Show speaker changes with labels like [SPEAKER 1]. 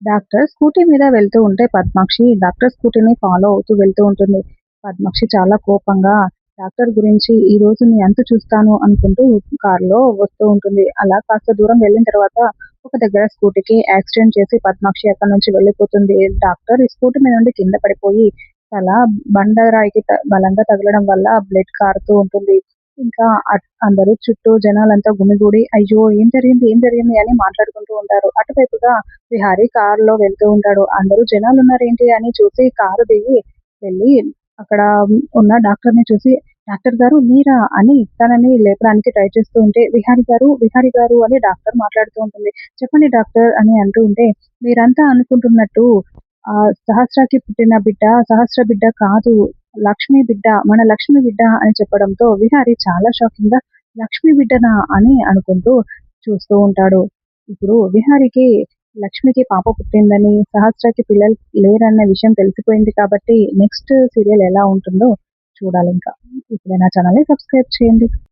[SPEAKER 1] Doctor scooty మీద వెళ్తూ ఉంటే పద్మాక్షి డాక్టర్ స్కూటీని ఫాలో అవుతూ వెళ్తూ ఉంటుంది. పద్మాక్షి చాలా కోపంగా డాక్టర్ గురించి ఈ రోజు నీ అంతు చూస్తాను అనుకుంటూ కారులో వస్తూ ఉంటుంది. అలా కాస్త దూరం వెళ్ళిన తర్వాత ఒక దగ్గర స్కూటీకి యాక్సిడెంట్ చేసి పద్మాక్షి అక్కడి నుంచి వెళ్ళిపోతుంది. డాక్టర్ ఈ స్కూటీ మీద నుండి కింద పడిపోయి తల బండరాయికి బలంగా తగలడం వల్ల బ్లడ్ కారుతూ ఉంటుంది. ఇంకా అందరూ చుట్టూ జనాలంతా గుమిగూడి అయ్యో ఏం జరిగింది ఏం జరిగింది అని మాట్లాడుకుంటూ ఉంటారు. అటువైపుగా విహారీ కారులో వెళ్తూ ఉంటాడు. అందరూ జనాలున్నారేంటి అని చూసి కారు దిగి వెళ్ళి అక్కడ ఉన్న డాక్టర్‌ని చూసి, "డాక్టర్ గారు మీరా?" అని తనని లేపడానికి ట్రై చేస్తూ ఉంటే, విహారీ గారు" అని డాక్టర్ మాట్లాడుతూ ఉంటుంది. "చెప్పండి డాక్టర్" అని అంటూ ఉంటే, "మీరంతా అనుకుంటున్నట్టు సహస్రకి పుట్టిన బిడ్డ సహస్ర బిడ్డ కాదు. లక్ష్మి బిడ్డ. మన లక్ష్మి బిడ్డ" అని చెప్పడంతో విహారీ చాలా షాకింగ్‌గా "లక్ష్మి బిడ్డనా?" అని అనుకుంటూ చూస్తూ ఉంటాడు. ఇప్పుడు విహారీకి లక్ష్మికి పాప పుట్టిందని, సహస్రకి పిల్లలు లేరన్న విషయం తెలిసిపోయింది కాబట్టి నెక్స్ట్ సీరియల్ ఎలా ఉంటుందో చూడాలింకా. ఇప్పుడే నా ఛానెల్‌ని సబ్స్క్రైబ్ చేయండి.